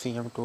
CM2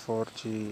4G